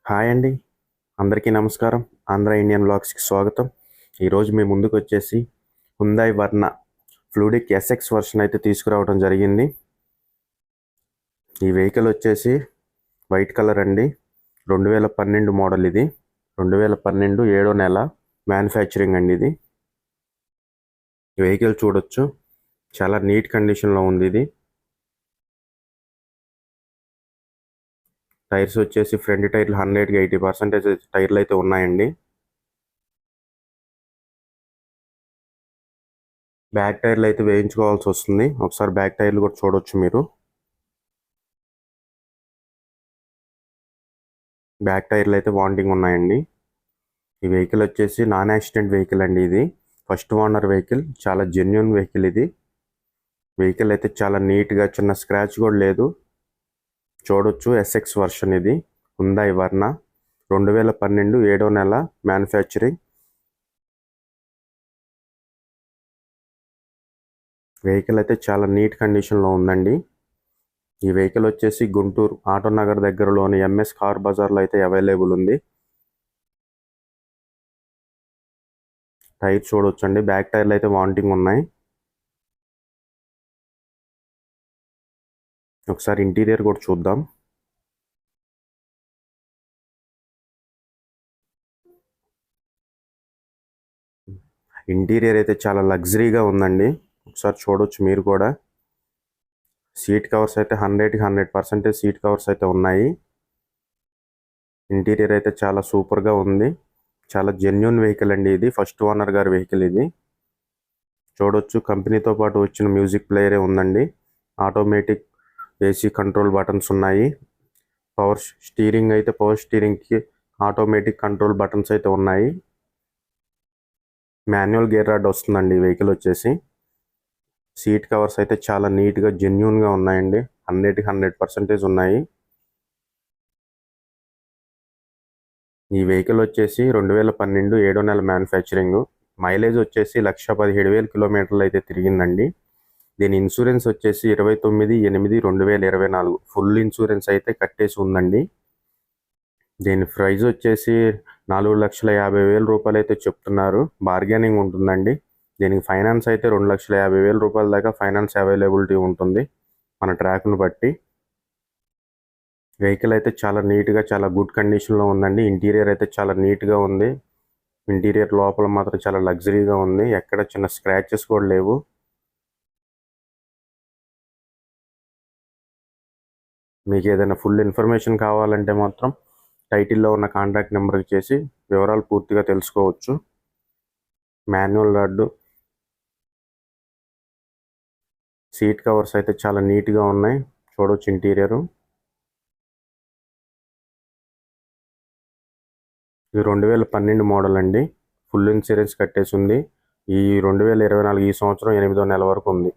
Hi అండి. అందరికీ నమస్కారం. ఆంధ్ర ఇండియన్ వ్లాగ్స్‌కి స్వాగతం. ఈరోజు మీ ముందుకొచ్చేసి Hyundai Verna fluidic SX version అయితే తీసుకురావడం జరిగింది. ఈ వెహికల్ వచ్చేసి వైట్ కలర్ అండి. 2012 మోడల్ ఇది. 2012 7వ నెల మ్యానుఫ్యాక్చరింగ్ అండి ఇది. ఈ వెహికల్ చూడొచ్చు. చాలా నీట్ కండిషన్‌లో ఉంది ఇది. టైర్స్ వచ్చేసి ఫ్రంట్ టైర్లు 100కి 80% టైర్లు అయితే ఉన్నాయండి. బ్యాక్ టైర్లు అయితే వేయించుకోవాల్సి వస్తుంది. ఒకసారి బ్యాక్ టైర్లు కూడా చూడొచ్చు మీరు. బ్యాక్ టైర్లు అయితే వాంటింగ్ ఉన్నాయండి. ఈ వెహికల్ వచ్చేసి నాన్ యాక్సిడెంట్ వెహికల్ అండి ఇది. First owner vehicle. చాలా జెన్యున్ వెహికల్ ఇది. వెహికల్ అయితే చాలా నీట్గా, చిన్న స్క్రాచ్ కూడా లేదు. చూడొచ్చు. ఎస్ఎక్స్ వర్షన్ ఇది. హ్యుందాయ్ వర్నా 2012 7వ నెల మ్యానుఫ్యాక్చరింగ్. వెహికల్ అయితే చాలా నీట్ కండిషన్లో ఉందండి. ఈ వెహికల్ వచ్చేసి గుంటూరు ఆటో నగర్ దగ్గరలోని ఎంఎస్ కార్ బజార్లో అయితే అవైలబుల్ ఉంది. టైర్ చూడొచ్చండి. బ్యాక్ టైర్లు అయితే వాంటింగ్ ఉన్నాయి. ఒకసారి ఇంటీరియర్ కూడా చూద్దాం. ఇంటీరియర్ అయితే చాలా లగ్జరీగా ఉందండి. ఒకసారి చూడొచ్చు మీరు కూడా. సీట్ కవర్స్ అయితే 100కి 100% సీట్ కవర్స్ అయితే ఉన్నాయి. ఇంటీరియర్ అయితే చాలా సూపర్గా ఉంది. చాలా జెన్యున్ వెహికల్ అండి ఇది. ఫస్ట్ ఓనర్ గారి వెహికల్ ఇది. చూడొచ్చు. కంపెనీతో పాటు వచ్చిన మ్యూజిక్ ప్లేయరే ఉందండి. ఆటోమేటిక్ ఏసీ కంట్రోల్ బటన్స్ ఉన్నాయి. పవర్ స్టీరింగ్కి ఆటోమేటిక్ కంట్రోల్ బటన్స్ అయితే ఉన్నాయి. మాన్యువల్ గేర్ రాడ్ వస్తుందండి ఈ వెహికల్ వచ్చేసి. సీట్ కవర్స్ అయితే చాలా నీట్గా జెన్యున్గా ఉన్నాయండి. 100కి 100% ఉన్నాయి. ఈ వెహికల్ వచ్చేసి 2012 7వ నెల మ్యానుఫ్యాక్చరింగ్. మైలేజ్ వచ్చేసి 1,17,000 కిలోమీటర్లు అయితే తిరిగిందండి. దీని ఇన్సూరెన్స్ వచ్చేసి 29/8/2024 ఫుల్ ఇన్సూరెన్స్ అయితే కట్టేసి ఉందండి. దీని ప్రైస్ వచ్చేసి 4,50,000 రూపాయలు అయితే చెప్తున్నారు. బార్గెనింగ్ ఉంటుందండి. దీనికి ఫైనాన్స్ అయితే 2,50,000 రూపాయల దాకా ఫైనాన్స్ అవైలబిలిటీ ఉంటుంది మన ట్రాక్ను బట్టి. వెహికల్ అయితే చాలా నీట్గా, చాలా గుడ్ కండిషన్లో ఉందండి. ఇంటీరియర్ అయితే చాలా నీట్గా ఉంది. ఇంటీరియర్ లోపల మాత్రం చాలా లగ్జరీగా ఉంది. ఎక్కడ చిన్న స్క్రాచెస్ కూడా లేవు. మీకు ఏదైనా ఫుల్ ఇన్ఫర్మేషన్ కావాలంటే మాత్రం టైటిల్లో ఉన్న కాంటాక్ట్ నెంబర్కి చేసి వివరాలు పూర్తిగా తెలుసుకోవచ్చు. మాన్యువల్ రాడ్, సీట్ కవర్స్ అయితే చాలా నీట్గా ఉన్నాయి. చూడవచ్చు ఇంటీరియరు. ఇది 2012 మోడల్ అండి. ఫుల్ ఇన్సూరెన్స్ కట్టేసి ఉంది. ఈ 2024 ఈ సంవత్సరం 8వ నెల వరకు ఉంది.